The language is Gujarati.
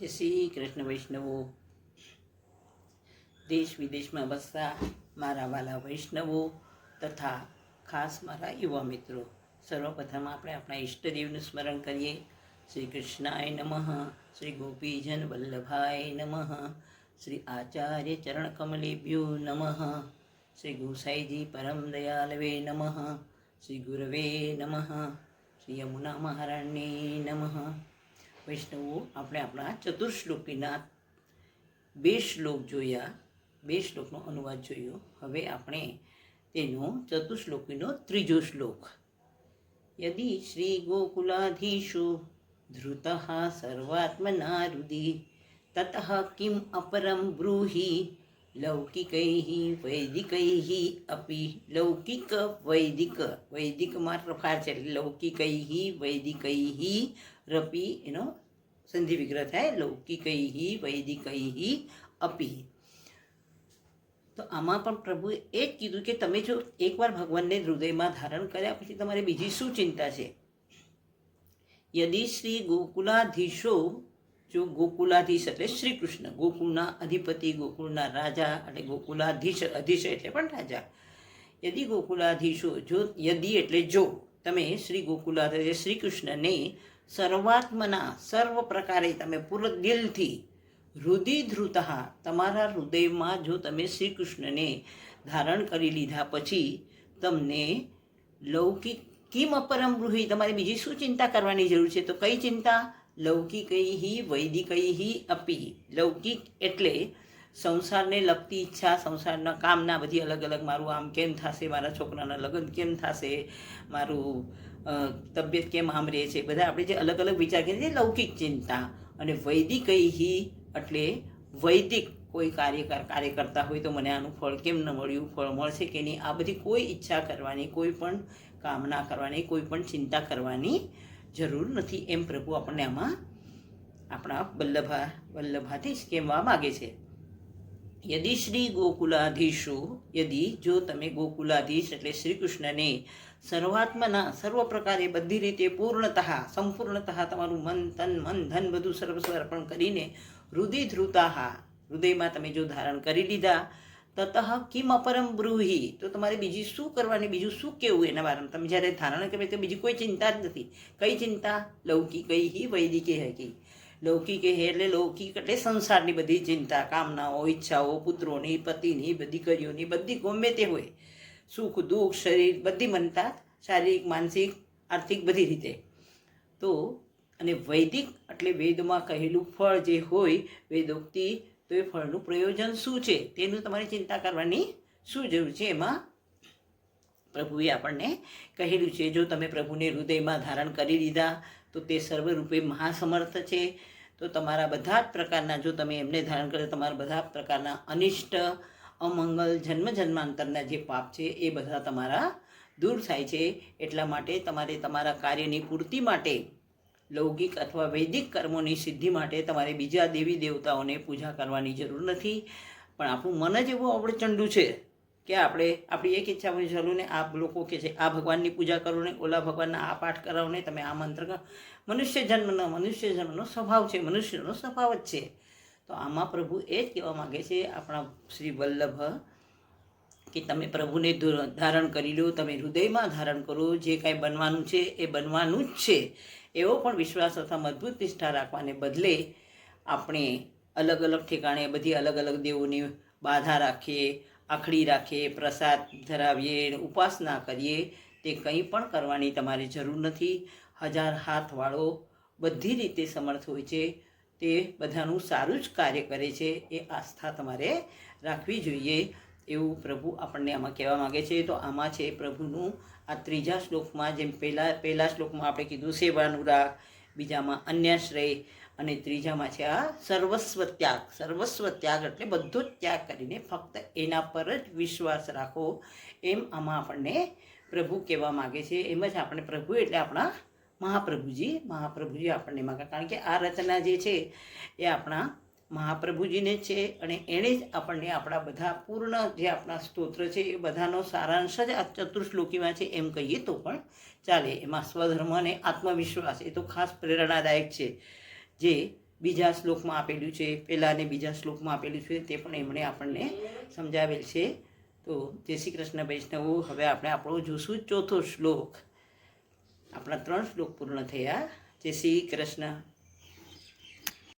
જય શ્રી કૃષ્ણ વૈષ્ણવો, દેશ વિદેશમાં વસતા મારા વાલા વૈષ્ણવો તથા ખાસ મારા યુવા મિત્રો, સર્વપ્રથમ આપણે આપણા ઈષ્ટદેવનું સ્મરણ કરીએ. શ્રી કૃષ્ણાય નમઃ, શ્રી ગોપીજન વલ્લભાય નમઃ, શ્રી આચાર્ય ચરણકમલેભ્યો નમઃ, શ્રી ગોસાઈજી પરમ દયાલવે નમઃ, શ્રી ગુરવે નમઃ, શ્રી યમુના મહારાણ્ય નમઃ. વૈષ્ણવો, આપણે આપણા ચતુર્શ્લોકીના 2 શ્લોક જોયા, 2 શ્લોકનો અનુવાદ જોયો. હવે આપણે તેનો ચતુશ્લોકીનો 3જો શ્લોક. યદિ શ્રી ગોકુલાધીશો ધૃતઃ સર્વાત્મના હૃદિ તતઃ કિમ અપરમ બ્રૂહિ લૌકિકૈઃ વૈદિકૈઃ અપી. લૌકિક વૈદિક, વૈદિકમાં પ્રકાર છે, લૌકિકૈઃ વૈદિકૈઃ રપી એનો સંધિ વિગ્રહ થાય, લૌકિકૈઃ વૈદિકૈઃ અપી. તો આમાં પણ પ્રભુએ એ જ કીધું કે તમે જો એકવાર ભગવાનને હૃદયમાં ધારણ કર્યા પછી તમારે બીજી શું ચિંતા છે. યદિ શ્રી ગોકુલાધીશો, જો ગોકુલાધીશ એટલે શ્રી કૃષ્ણ, ગોકુળના અધિપતિ, ગોકુળના રાજા એટલે ગોકુલાધીશ, અધીશ એટલે પણ રાજા. યદિ ગોકુલાધીશો, જો યદિ એટલે જો તમે શ્રી ગોકુલાધીશ શ્રી કૃષ્ણને સર્વાત્મના, સર્વ પ્રકારે તમે પૂર્ણ દિલથી, હૃદયધૃતઃ તમારા હૃદયમાં જો તમે શ્રી કૃષ્ણને ધારણ કરી લીધા પછી તમને લૌકિક કિમ અપરમ બ્રૂહિ, તમારે બીજી શું ચિંતા કરવાની જરૂર છે. તો કઈ ચિંતા? લૌકિકૈઃ વૈદિકૈઃ અપી. લૌકિક એટલે સંસારને લગતી ઈચ્છા, સંસારના કામના બધી અલગ અલગ, મારું આમ કેમ થશે, મારા છોકરાના લગ્ન કેમ થશે, મારું તબિયત કેમ આમ રહે છે, બધા આપણે જે અલગ અલગ વિચાર કરીએ છીએ લૌકિક ચિંતા. અને વૈદિકૈઃ એટલે વૈદિક, કોઈ કાર્ય કરતા હોય તો મને આનું ફળ કેમ ન મળ્યું, ફળ મળશે કે નહીં, આ બધી કોઈ ઈચ્છા કરવાની, કોઈ પણ કામના કરવાની, કોઈ પણ ચિંતા કરવાની જરૂર નથી. એમ પ્રભુ આપણને આમાં આપણા વલ્લભાથી જ કહેવા માગે છે. યદિ શ્રી ગોકુલાધીશો, યદિ જો તમે ગોકુલાધીશ એટલે શ્રી કૃષ્ણને સર્વાત્મના, સર્વ પ્રકારે બધી રીતે પૂર્ણતઃ, સંપૂર્ણતઃ તમારું મન, તન, મન, ધન બધું સર્વસ્વ અર્પણ કરીને હૃદયધૃતાઃ, હૃદયમાં તમે જો ધારણ કરી લીધા, તતઃ કિમ અપરમ બ્રૂહિ, તો તમારે બીજી શું કરવાની, બીજું શું કહેવું એના બારામાં. તમે જ્યારે ધારણ કરે તો બીજી કોઈ ચિંતા જ નથી. કઈ ચિંતા? લૌકિકૈઃ વૈદિકૈઃ. લૌકિક એટલે લૌકિક એટલે સંસારની બધી ચિંતા, કામનાઓ, ઈચ્છાઓ, પુત્રોની, પતિની, બધી દીકરીઓની, બધી ગમે તે હોય, સુખ દુઃખ, શરીર બધી મનતા, શારીરિક, માનસિક, આર્થિક બધી રીતે. તો અને વૈદિક એટલે વેદમાં કહેલું ફળ જે હોય, વેદોક્તિ, તો એ ફળનું પ્રયોજન શું છે તેનું તમારે ચિંતા કરવાની શું જરૂર છે. એમાં પ્રભુએ આપણને કહેલું છે, જો તમે પ્રભુને હૃદયમાં ધારણ કરી લીધા તો તે સર્વરૂપે મહાસમર્થ છે. તો તમારા બધા જ પ્રકારના, જો તમે એમને ધારણ કરે, તમારા બધા પ્રકારના અનિષ્ટ, અમંગલ, જન્મ જન્માંતરના જે પાપ છે એ બધા તમારા દૂર થાય છે. એટલા માટે તમારે તમારા કાર્યની પૂર્તિ માટે, લૌકિક અથવા વૈદિક કર્મોની સિદ્ધિ માટે તમારે બીજા દેવી દેવતાઓને પૂજા કરવાની જરૂર નથી. પણ આપણું મન જ એવું અવળચંડું છે કે આપણે આપણી એક ઈચ્છા હોય, ચાલો ને આ લોકો કે છે આ ભગવાનની પૂજા કરો ને, ઓલા ભગવાનના આ પાઠ કરાવો ને, તમે આ મંત્ર કરો. મનુષ્ય જન્મનો સ્વભાવ છે, મનુષ્યનો સ્વભાવ જ છે. તો આમાં પ્રભુ એ જ કહેવા માગે છે આપણા શ્રી વલ્લભ, કે તમે પ્રભુને ધારણ કરી લો, તમે હૃદયમાં ધારણ કરો, જે કાંઈ બનવાનું છે એ બનવાનું જ છે એવો પણ વિશ્વાસ અથવા મજબૂત નિષ્ઠા રાખવાને બદલે આપણે અલગ અલગ ઠેકાણે બધી અલગ અલગ દેવોની બાધા રાખીએ, આખડી રાખીએ, પ્રસાદ ધરાવીએ, ઉપાસના કરીએ, તે કંઈ પણ કરવાની તમારે જરૂર નથી. 1000 હાથવાળો બધી રીતે સમર્થ હોય છે, તે બધાનું સારું જ કાર્ય કરે છે, એ આસ્થા તમારે રાખવી જોઈએ એવું પ્રભુ આપણને આમાં કહેવા માગે છે. તો આમાં છે પ્રભુનું આ 3જા શ્લોકમાં, જેમ પહેલા શ્લોકમાં આપણે કીધું સેવાનુરાગ, બીજામાં અન્યાશ્રય, અને 3જામાં છે આ સર્વસ્વ ત્યાગ. સર્વસ્વ ત્યાગ એટલે બધો જ ત્યાગ કરીને ફક્ત એના પર જ વિશ્વાસ રાખો, એમ આમાં આપણને પ્રભુ કહેવા માગે છે. એમ જ આપણે પ્રભુ એટલે આપણા મહાપ્રભુજી આપણને માગે, કારણ કે આ રચના જે છે એ આપણા મહાપ્રભુજીને છે, અને એણે જ આપણને આપણા બધા પૂર્ણ જે આપણા સ્તોત્ર છે એ બધાનો સારાંશ જ આ ચતુર્શ્લોકીમાં છે એમ કહીએ તો પણ ચાલે. એમાં સ્વધર્મ અને આત્મવિશ્વાસ એ તો ખાસ પ્રેરણાદાયક છે, જે બીજા શ્લોકમાં આપેલું છે, પહેલાં અને બીજા શ્લોકમાં આપેલું છે, તે પણ એમણે આપણને સમજાવેલ છે. તો જય શ્રી કૃષ્ણ વૈષ્ણવો. હવે આપણે આપણો જોશું ચોથો શ્લોક. આપણા 3 શ્લોક પૂર્ણ થયા. જય શ્રી કૃષ્ણ.